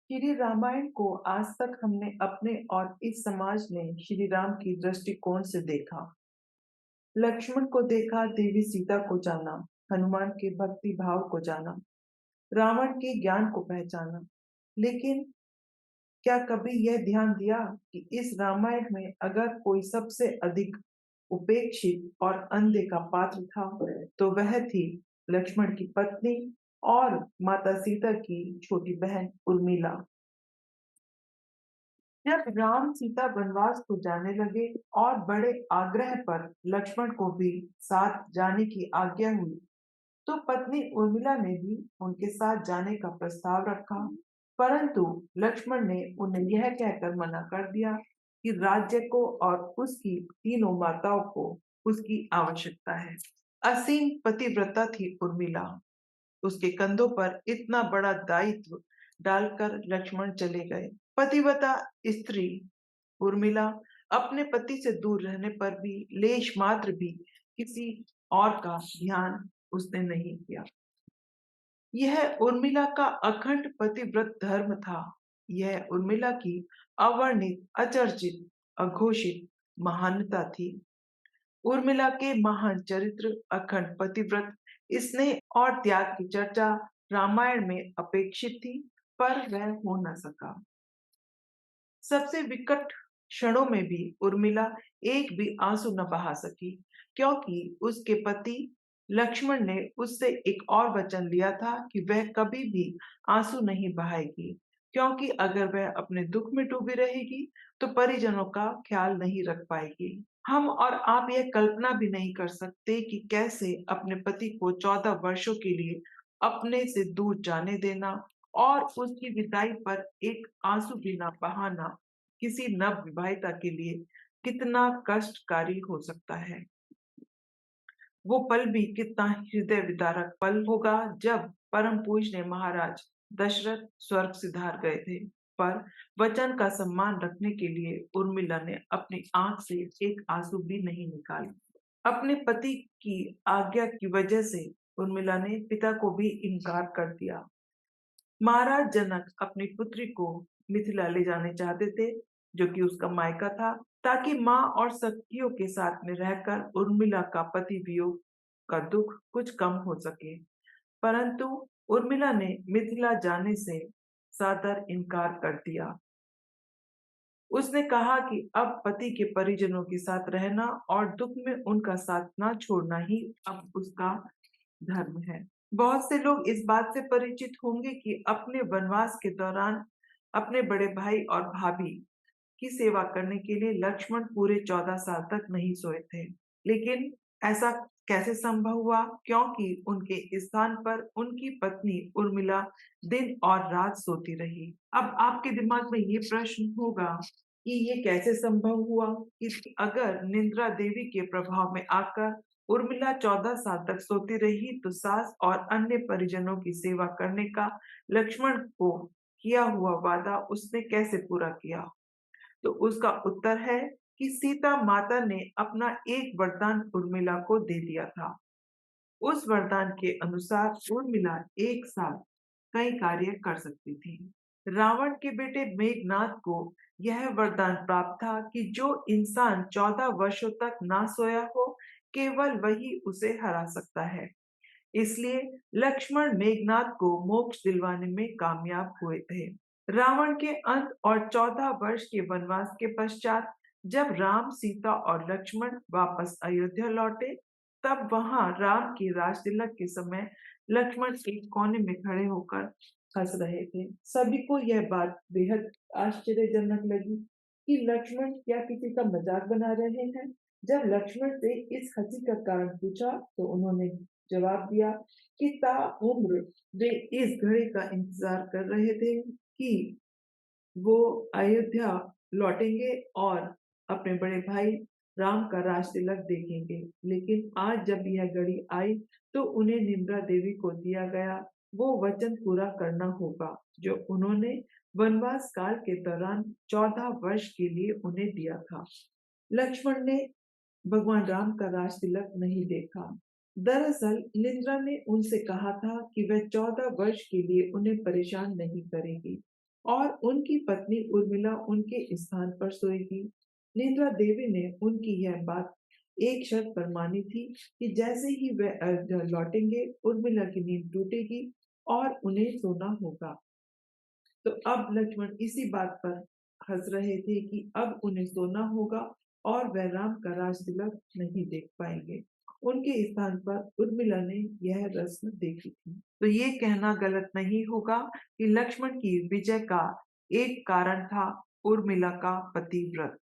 श्री रामायण को आज तक हमने अपने और इस समाज ने श्री राम की दृष्टिकोण से देखा। लक्ष्मण को देखा, देवी सीता को जाना, हनुमान के भक्ति भाव को जाना, रावण के ज्ञान को पहचाना। लेकिन क्या कभी यह ध्यान दिया कि इस रामायण में अगर कोई सबसे अधिक उपेक्षित और अनदेखा पात्र था तो वह थी लक्ष्मण की पत्नी और माता सीता की छोटी बहन उर्मिला। जब राम सीता वनवास को जाने लगे और बड़े आग्रह पर लक्ष्मण को भी साथ जाने की आज्ञा हुई, तो पत्नी उर्मिला ने भी उनके साथ जाने का प्रस्ताव रखा। परंतु लक्ष्मण ने उन्हें यह कहकर मना कर दिया कि राज्य को और उसकी तीनों माताओं को उसकी आवश्यकता है। असीम पतिव्रता थी उर्मिला। उसके कंधों पर इतना बड़ा दायित्व डालकर लक्ष्मण चले गए। पतिव्रता स्त्री उर्मिला अपने पति से दूर रहने पर भी लेश मात्र भी किसी और का ध्यान उसने नहीं किया। यह उर्मिला का अखंड पतिव्रत धर्म था। यह उर्मिला की अवर्णित, अचर्चित, अघोषित महानता थी। उर्मिला के महान चरित्र, अखंड पतिव्रत, स्नेह और त्याग की चर्चा रामायण में अपेक्षित थी, पर वह हो न सका। सबसे विकट क्षणों में भी उर्मिला एक भी आंसू न बहा सकी, क्योंकि उसके पति लक्ष्मण ने उससे एक और वचन लिया था कि वह कभी भी आंसू नहीं बहाएगी, क्योंकि अगर वह अपने दुख में डूबी रहेगी तो परिजनों का ख्याल नहीं रख पाएगी। हम और आप यह कल्पना भी नहीं कर सकते कि कैसे अपने पति को 14 वर्षों के लिए अपने से दूर जाने देना और उसकी विदाई पर एक आंसू भी ना बहाना किसी नव विवाहिता के लिए कितना कष्टकारी हो सकता है। वो पल भी कितना हृदय विदारक पल होगा जब परम पूज्य महाराज दशरथ स्वर्ग सिधार गए थे। पर वचन का सम्मान रखने के लिए उर्मिला ने अपनी आंख से एक आंसू भी नहीं निकाला। अपने पति की आज्ञा की वजह से उर्मिला ने पिता को भी इनकार कर दिया। महाराज जनक अपनी पुत्री को मिथिला ले जाने चाहते थे, जो कि उसका मायका था, ताकि माँ और सखियों के साथ में रहकर उर्मिला का पति वियोग का दुख कुछ कम हो सके। परंतु उर्मिला ने मिथिला जाने से सादर इनकार कर दिया। उसने कहा कि अब पति के परिजनों के साथ रहना और दुख में उनका साथ ना छोड़ना ही अब उसका धर्म है। बहुत से लोग इस बात से परिचित होंगे कि अपने वनवास के दौरान अपने बड़े भाई और भाभी की सेवा करने के लिए लक्ष्मण पूरे 14 साल तक नहीं सोए थे। लेकिन ऐसा कैसे संभव हुआ? क्योंकि उनके स्थान पर उनकी पत्नी उर्मिला दिन और रात सोती रही। अब आपके दिमाग में ये प्रश्न होगा कि ये कैसे संभव हुआ कि अगर निद्रा देवी के प्रभाव में आकर उर्मिला 14 साल तक सोती रही तो सास और अन्य परिजनों की सेवा करने का लक्ष्मण को किया हुआ वादा उसने कैसे पूरा किया? तो उसका उत्तर है कि सीता माता ने अपना एक वरदान उर्मिला को दे दिया था। उस वरदान के अनुसार उर्मिला एक साथ कई कार्य कर सकती थी। रावण के बेटे मेघनाद को यह वरदान प्राप्त था कि जो इंसान 14 वर्षों तक ना सोया हो, केवल वही उसे हरा सकता है। इसलिए लक्ष्मण मेघनाद को मोक्ष दिलवाने में कामयाब हुए थे। रावण के अंत और 14 वर्ष के वनवास के पश्चात जब राम, सीता और लक्ष्मण वापस अयोध्या लौटे, तब वहां राम की राज तिलक के समय लक्ष्मण एक कोने में खड़े होकर हंस रहे थे। सभी को यह बात बेहद आश्चर्यजनक लगी कि लक्ष्मण क्या किसी का मजाक बना रहे हैं। जब लक्ष्मण से इस हंसी का कारण पूछा तो उन्होंने जवाब दिया कि ताउम्र वे इस घड़ी का इंतजार कर रहे थे कि वो अयोध्या लौटेंगे और अपने बड़े भाई राम का राज तिलक देखेंगे। लेकिन आज जब यह घड़ी आई तो उन्हें निम्रा देवी को दिया गया वो वचन पूरा करना होगा जो उन्होंने वनवास काल के दौरान 14 वर्ष के लिए उन्हें दिया था। लक्ष्मण ने भगवान राम का राज तिलक नहीं देखा। दरअसल निंद्रा ने उनसे कहा था कि वह 14 वर्ष के लिए उन्हें परेशान नहीं करेगी। और उनकी पत्नी उर्मिला उनके स्थान पर सोएगी। निद्रा देवी ने उनकी यह बात एक शर्त पर मानी थी कि जैसे ही वे अयोध्या लौटेंगे, उर्मिला की नींद टूटेगी और उन्हें सोना होगा। तो अब लक्ष्मण इसी बात पर हंस रहे थे कि अब उन्हें सोना होगा और वह राम का राज तिलक नहीं देख पाएंगे। उनके स्थान पर उर्मिला ने यह रस्म देखी थी। तो ये कहना गलत नहीं होगा कि लक्ष्मण की विजय का एक कारण था उर्मिला का पतिव्रत।